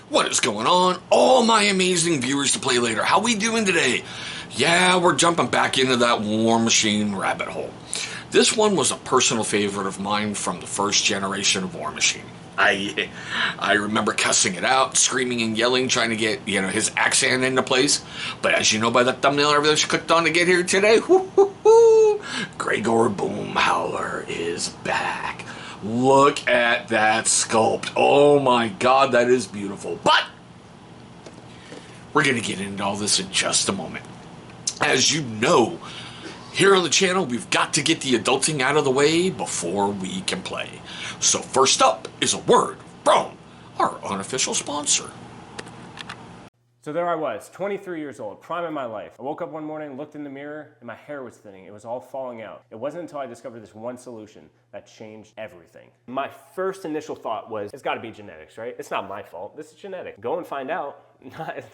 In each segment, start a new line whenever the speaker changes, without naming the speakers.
What is going on? All my amazing viewers to play later. How we doing today? Yeah, we're jumping back into that Warmachine rabbit hole. This one was a personal favorite of mine from the first generation of Warmachine. I remember cussing it out, screaming and yelling, trying to get, his accent into place. But as you know by the thumbnail everything clicked on to get here today, Greygore Boomhowler is back. Look at that sculpt. Oh my god, that is beautiful. But we're going to get into all this in just a moment. As you know, here on the channel, we've got to get the adulting out of the way before we can play. So first up is a word from our unofficial sponsor.
So there I was, 23 years old, prime of my life. I woke up one morning, looked in the mirror, and my hair was thinning. It was all falling out. It wasn't until I discovered this one solution that changed everything. My first initial thought was, it's gotta be genetics, right? It's not my fault, this is genetic. Go and find out.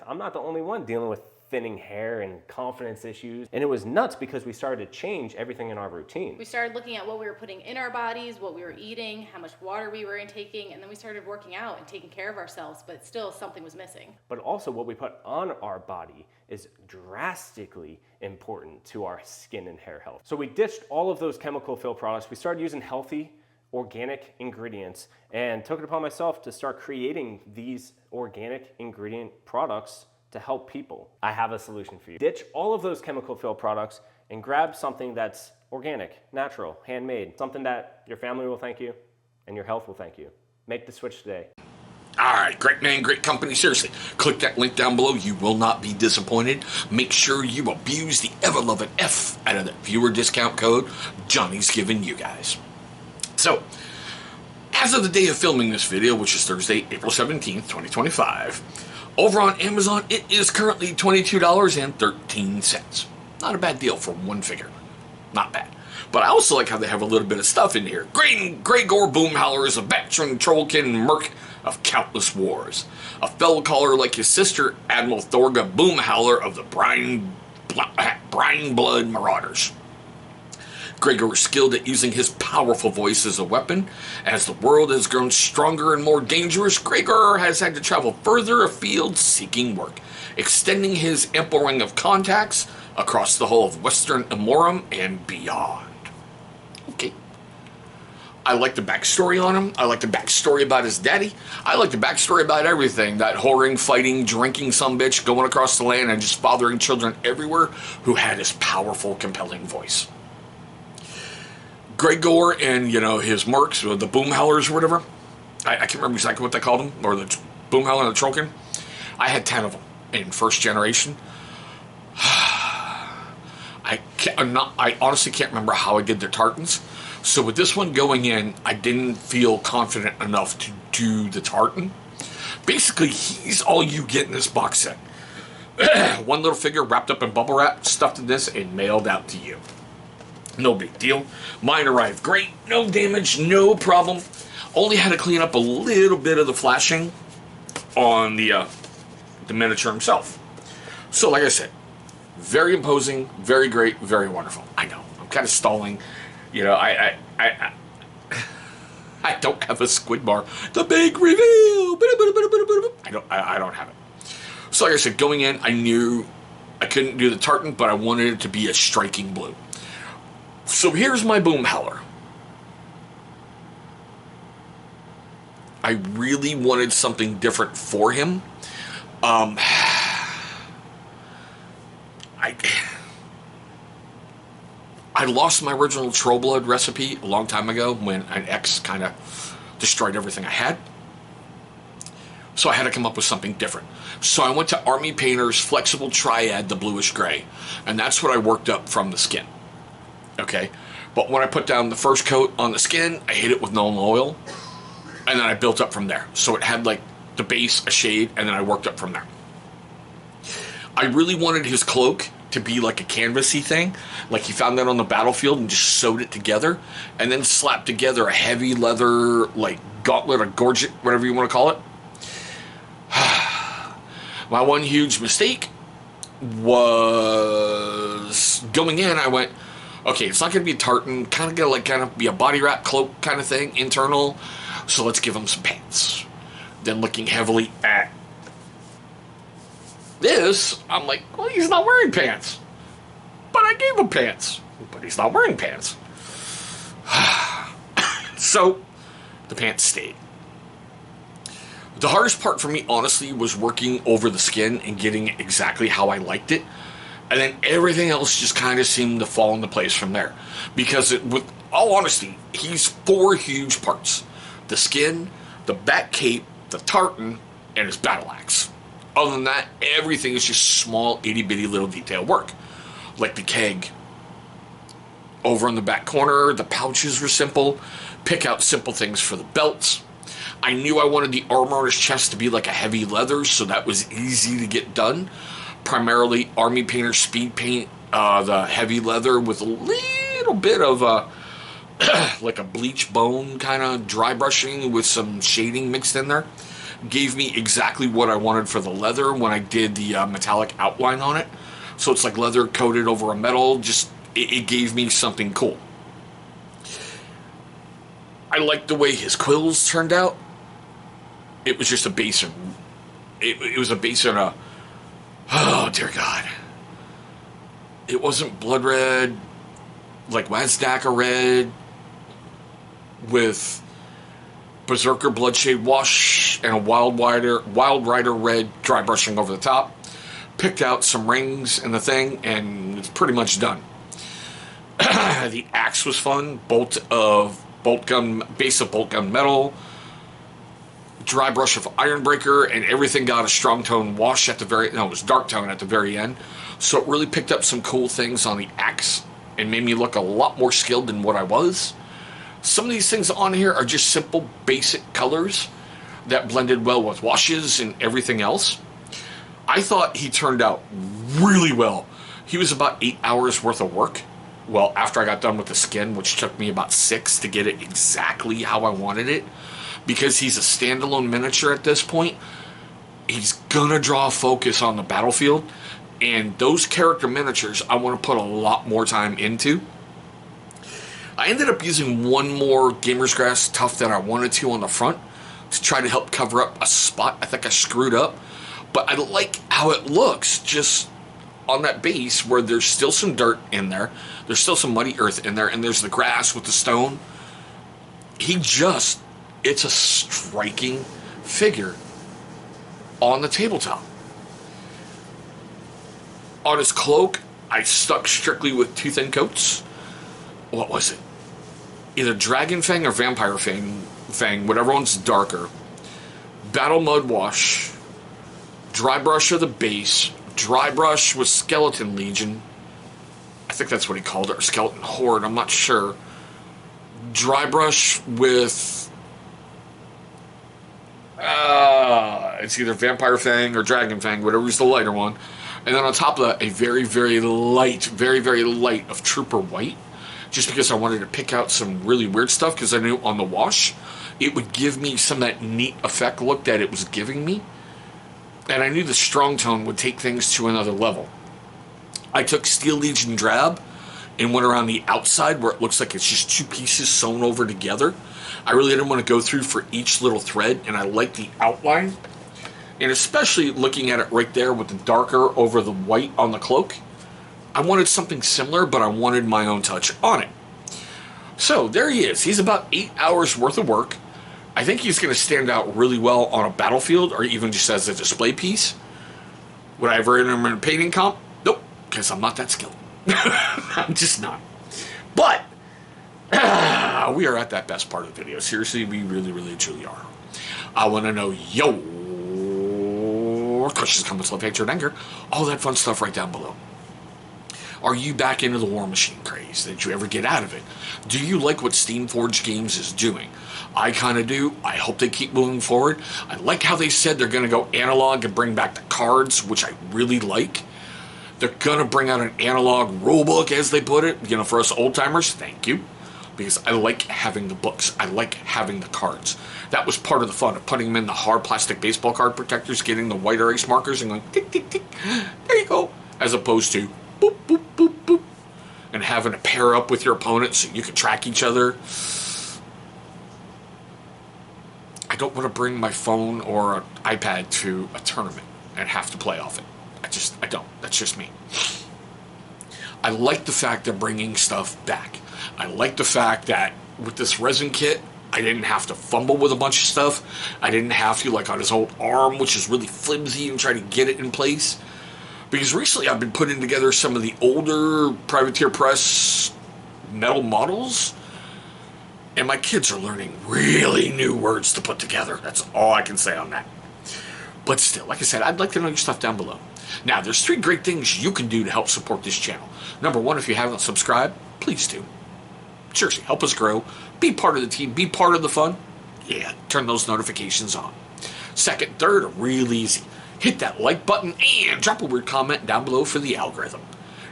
I'm not the only one dealing with thinning hair and confidence issues. And it was nuts because we started to change everything in our routine.
We started looking at what we were putting in our bodies, what we were eating, how much water we were intaking, and then we started working out and taking care of ourselves, but still something was missing.
But also what we put on our body is drastically important to our skin and hair health. So we ditched all of those chemical fill products. We started using healthy, organic ingredients and took it upon myself to start creating these organic ingredient products to help people. I have a solution for you. Ditch all of those chemical fill products and grab something that's organic, natural, handmade, something that your family will thank you and your health will thank you. Make the switch today.
Alright, great man, great company. Seriously, click that link down below. You will not be disappointed. Make sure you abuse the ever-loving F out of that viewer discount code Johnny's giving you guys. So, as of the day of filming this video, which is Thursday, April 17th, 2025, over on Amazon, it is currently $22.13. Not a bad deal for one figure. Not bad. But I also like how they have a little bit of stuff in here. Greygore Boomhowler is a veteran trollkin merc of countless wars. A fellcaller like his sister, Admiral Thorga Boomhowler of the Brineblood Marauders. Greygore is skilled at using his powerful voice as a weapon. As the world has grown stronger and more dangerous, Greygore has had to travel further afield seeking work, extending his ample ring of contacts across the whole of Western Immoren and beyond. Okay. I like the backstory on him. I like the backstory about his daddy. I like the backstory about everything. That whoring, fighting, drinking sumbitch, going across the land and just fathering children everywhere who had his powerful, compelling voice. Greygore and, his mercs, or the Boomhowlers or whatever. I can't remember exactly what they called them, or the Boomhowler and the Trollkin. I had 10 of them in first generation. I honestly can't remember how I did the tartans. So with this one going in, I didn't feel confident enough to do the tartan. Basically, he's all you get in this box set. One little figure wrapped up in bubble wrap, stuffed in this, and mailed out to you. No big deal. Mine arrived great. No damage, no problem. Only had to clean up a little bit of the flashing on the miniature himself. So like I said, very imposing, very great, very wonderful. I know, I'm kind of stalling. I don't have a squid bar. The big reveal. I don't have it. So like I said, going in, I knew I couldn't do the tartan, but I wanted it to be a striking blue. So here's my Boomhowler. I really wanted something different for him. I lost my original troll blood recipe a long time ago when an ex kind of destroyed everything I had. So I had to come up with something different. So I went to Army Painter's Flexible Triad, the bluish gray. And that's what I worked up from the skin. Okay, but when I put down the first coat on the skin, I hit it with Nuln Oil, and then I built up from there. So it had like the base, a shade, and then I worked up from there. I really wanted his cloak to be like a canvasy thing, like he found that on the battlefield and just sewed it together, and then slapped together a heavy leather, like gauntlet or gorget, whatever you want to call it. My one huge mistake was going in, I went, okay, it's not going to be a tartan, kind of going to be a body wrap cloak kind of thing, internal, so let's give him some pants. Then looking heavily at this, I'm like, well, he's not wearing pants. But I gave him pants. But he's not wearing pants. So, the pants stayed. The hardest part for me, honestly, was working over the skin and getting it exactly how I liked it. And then everything else just kind of seemed to fall into place from there. Because, with all honesty, he's 4 huge parts. The skin, the back cape, the tartan, and his battle axe. Other than that, everything is just small, itty-bitty little detail work. Like the keg. Over in the back corner, the pouches were simple. Pick out simple things for the belts. I knew I wanted the armorer's chest to be like a heavy leather, so that was easy to get done. Primarily Army Painter speed paint, the heavy leather with a little bit of like a bleach bone kind of dry brushing with some shading mixed in there. Gave me exactly what I wanted for the leather when I did the metallic outline on it. So it's like leather coated over a metal, just it gave me something cool. I liked the way his quills turned out. It was just a base of... It was a base of a... Oh, dear God. It wasn't blood red, like Wazdaka red, with Berserker Bloodshade wash and a Wild Rider red dry brushing over the top. Picked out some rings and the thing, and it's pretty much done. The axe was fun. Base of bolt gun metal. Dry brush of Ironbreaker, and everything got a strong tone wash at the very... No, it was dark tone at the very end. So it really picked up some cool things on the axe and made me look a lot more skilled than what I was. Some of these things on here are just simple, basic colors that blended well with washes and everything else. I thought he turned out really well. He was about 8 hours worth of work. Well, after I got done with the skin, which took me about 6 to get it exactly how I wanted it. Because he's a standalone miniature at this point, he's gonna draw focus on the battlefield. And those character miniatures, I want to put a lot more time into. I ended up using one more Gamer's Grass Tough than I wanted to on the front to try to help cover up a spot I think I screwed up. But I like how it looks just on that base where there's still some dirt in there. There's still some muddy earth in there. And there's the grass with the stone. It's a striking figure on the tabletop. On his cloak, I stuck strictly with 2 thin coats. What was it? Either Dragon Fang or Vampire Fang, whatever one's darker. Battle Mud Wash. Dry brush of the base. Dry brush with Skeleton Legion. I think that's what he called it, or Skeleton Horde, I'm not sure. Dry brush with... it's either Vampire Fang or Dragon Fang, whatever's the lighter one. And then on top of that, a very, very light of Trooper White. Just because I wanted to pick out some really weird stuff, because I knew on the wash, it would give me some of that neat effect look that it was giving me. And I knew the strong tone would take things to another level. I took Steel Legion Drab and went around the outside where it looks like it's just 2 pieces sewn over together. I really didn't want to go through for each little thread, and I like the outline. And especially looking at it right there with the darker over the white on the cloak. I wanted something similar, but I wanted my own touch on it. So there he is. He's about 8 hours worth of work. I think he's going to stand out really well on a battlefield, or even just as a display piece. Would I ever enter him in a painting comp? Nope, because I'm not that skilled. I'm just not. But we are at that best part of the video. Seriously, we really, really, truly are. I want to know your questions, comments, love, hatred, anger, all that fun stuff right down below. Are you back into the Warmachine craze? Did you ever get out of it? Do you like what Steamforged Games is doing? I kind of do. I hope they keep moving forward. I like how they said they're going to go analog and bring back the cards, which I really like. They're going to bring out an analog rulebook, as they put it. You know, for us old-timers, thank you. Because I like having the books. I like having the cards. That was part of the fun of putting them in the hard plastic baseball card protectors, getting the white erase markers and going tick, tick, tick. There you go. As opposed to boop, boop, boop, boop. And having to pair up with your opponent so you can track each other. I don't want to bring my phone or an iPad to a tournament and have to play off it. I don't. That's just me. I like the fact they're bringing stuff back. I like the fact that with this resin kit, I didn't have to fumble with a bunch of stuff. I didn't have to, like on his old arm, which is really flimsy, and try to get it in place. Because recently I've been putting together some of the older Privateer Press metal models, and my kids are learning really new words to put together. That's all I can say on that. But still, like I said, I'd like to know your stuff down below. Now, there's 3 great things you can do to help support this channel. Number 1, if you haven't subscribed, please do. Seriously, help us grow. Be part of the team. Be part of the fun. Yeah, turn those notifications on. Second, third, real easy. Hit that like button and drop a weird comment down below for the algorithm.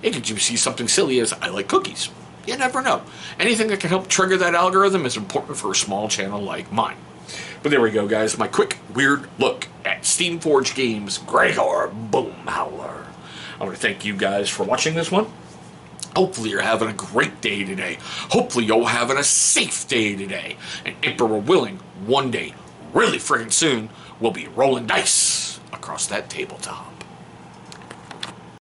It could just see something silly as I like cookies. You never know. Anything that can help trigger that algorithm is important for a small channel like mine. But there we go, guys. My quick, weird look at Steamforged Games' Greygore Boomhowler. I want to thank you guys for watching this one. Hopefully you're having a great day today. Hopefully you're having a safe day today. And Emperor willing, one day, really friggin' soon, we'll be rolling dice across that tabletop.